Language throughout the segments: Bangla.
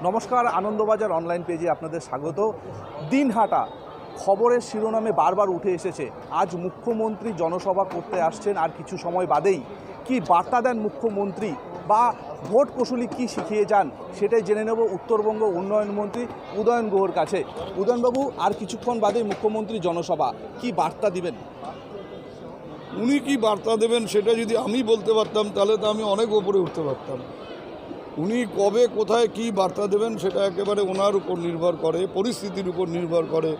নমস্কার, আনন্দবাজার অনলাইন পেজে আপনাদের স্বাগত। দিনহাটা খবরের শিরোনামে বারবার উঠে এসেছে। আজ মুখ্যমন্ত্রী জনসভা করতে আসছেন, আর কিছু সময় বাদেই কি বার্তা দেন মুখ্যমন্ত্রী বা ভোট কৌশলী কী শিখিয়ে যান সেটাই জেনে নেব উত্তরবঙ্গ উন্নয়ন মন্ত্রী উদয়ন গুহর কাছে। উদয়নবাবু, আর কিছুক্ষণ বাদেই মুখ্যমন্ত্রী জনসভা, কি বার্তা দিবেন? উনি কি বার্তা দেবেন সেটা যদি আমি বলতে পারতাম তাহলে তো আমি অনেক ওপরে উঠতে পারতাম। উনি কবে কোথায় কি বার্তা দেবেন সেটা একেবারে ওনার উপর নির্ভর করে, পরিস্থিতির উপর নির্ভর করে,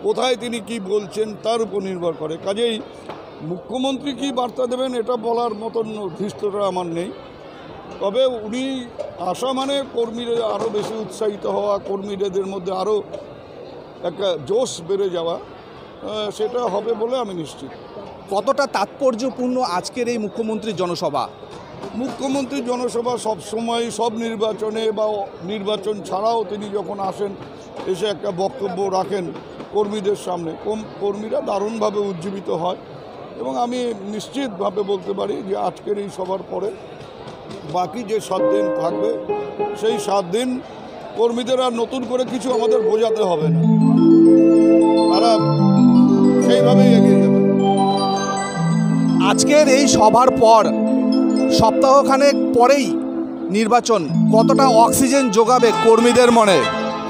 কোথায় তিনি কি বলছেন তার উপর নির্ভর করে। কাজেই মুখ্যমন্ত্রী কি বার্তা দেবেন এটা বলার মতন ধৃষ্টতা আমার নেই। তবে উনি আসা মানে কর্মীরা আরও বেশি উৎসাহিত হওয়া, কর্মীদের মধ্যে আরও একটা জোশ বেড়ে যাওয়া, সেটা হবে বলে আমি নিশ্চিত। কতটা তাৎপর্যপূর্ণ আজকের এই মুখ্যমন্ত্রীর জনসভা? মুখ্যমন্ত্রী জনসভা সবসময় সব নির্বাচনে বা নির্বাচন ছাড়াও তিনি যখন আসেন, এসে একটা বক্তব্য রাখেন কর্মীদের সামনে, কর্মীরা দারুণভাবে উজ্জীবিত হয়। এবং আমি নিশ্চিতভাবে বলতে পারি যে আজকের এই সভার পরে বাকি যে 7 দিন থাকবে, সেই 7 দিন কর্মীদের আর নতুন করে কিছু আমাদের বোঝাতে হবে না, তারা সেইভাবেই এগিয়ে যাবে। আজকের এই সভার পর সপ্তাহখানেক পরেই নির্বাচন, কতটা অক্সিজেন যোগাবে কর্মীদের মনে?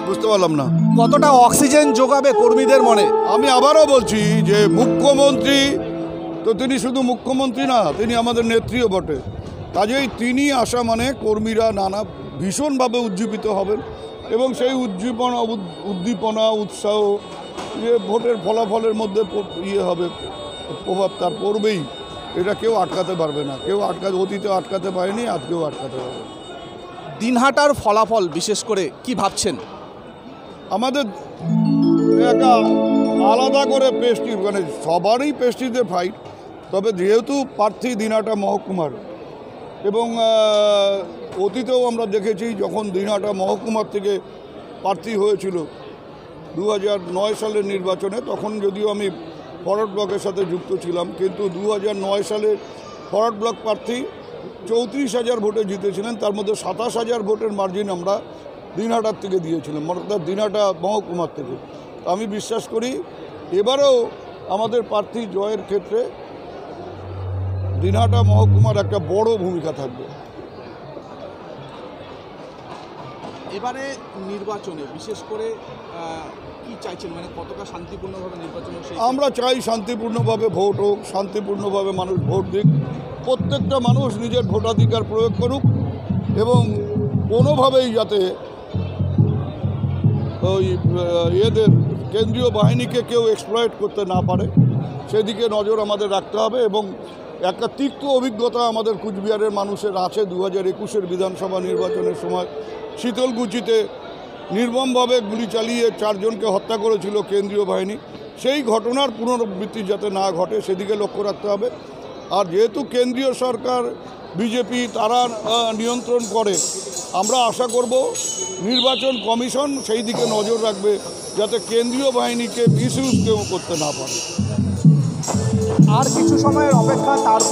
বুঝতে পারলাম না। কতটা অক্সিজেন যোগাবে কর্মীদের মনে? আমি আবারও বলছি যে মুখ্যমন্ত্রী তো তিনি শুধু মুখ্যমন্ত্রী না, তিনি আমাদের নেত্রীও বটে। কাজেই তিনি আসা মানে কর্মীরা ভীষণভাবে উজ্জীবিত হবেন এবং সেই উদ্দীপনা উৎসাহ ভোটের ফলাফলের মধ্যে হবে, প্রভাব তার পড়বেই। এটা কেউ আটকাতে পারবে না, অতীতে আটকাতে পারেনি, আজকেও আটকাতে পারবে না। দিনহাটার ফলাফল বিশেষ করে কি ভাবছেন? আমাদের একটা আলাদা করে পেস্টিভ, মানে সবারই পেস্টিতে ফাইট, তবে যেহেতু প্রার্থী দিনহাটা মহকুমার এবং অতীতেও আমরা দেখেছি যখন দিনহাটা মহকুমার থেকে প্রার্থী হয়েছিল 2009 সালের নির্বাচনে, তখন যদিও আমি ফরওয়ার্ড ব্লকের সাথে যুক্ত ছিলাম, কিন্তু 2009 সালের ফরওয়ার্ড ব্লক প্রার্থী 34,000 ভোটে জিতেছিলেন, তার মধ্যে 27,000 ভোটের মার্জিন আমরা দিনহাটার থেকে দিয়েছিলাম, অর্থাৎ দিনহাটা মহকুমার থেকে। আমি বিশ্বাস করি এবারেও আমাদের প্রার্থী জয়ের ক্ষেত্রে দিনহাটা মহকুমার একটা বড় ভূমিকা থাকবে। এবারে নির্বাচনে বিশেষ করে কি চাইছেন, মানে কতটা শান্তিপূর্ণভাবে নির্বাচন? আমরা চাই শান্তিপূর্ণভাবে ভোট হোক, শান্তিপূর্ণভাবে মানুষ ভোট দিক, প্রত্যেকটা মানুষ নিজের ভোটাধিকার প্রয়োগ করুক এবং কোনোভাবেই যাতে ওই এদের কেন্দ্রীয় বাহিনীকে কেউ এক্সপ্লয়েট করতে না পারে সেদিকে নজর আমাদের রাখতে হবে। এবং একটা তিক্ত অভিজ্ঞতা আমাদের কুচবিহারের মানুষের আছে। 2021-এর বিধানসভা নির্বাচনের সময় শীতলকুচিতে নির্মমভাবে গুলি চালিয়ে 4 জনকে হত্যা করেছিল কেন্দ্রীয় বাহিনী। সেই ঘটনার পুনরাবৃত্তি যাতে না ঘটে সেদিকে লক্ষ্য রাখতে হবে। আর যেহেতু কেন্দ্রীয় সরকার বিজেপি তারা নিয়ন্ত্রণ করে, আমরা আশা করব নির্বাচন কমিশন সেই দিকে নজর রাখবে যাতে কেন্দ্রীয় বাহিনীকে মিসইউজ কেউ করতে না পারে। আর কিছু সময়ের অপেক্ষা, তারপর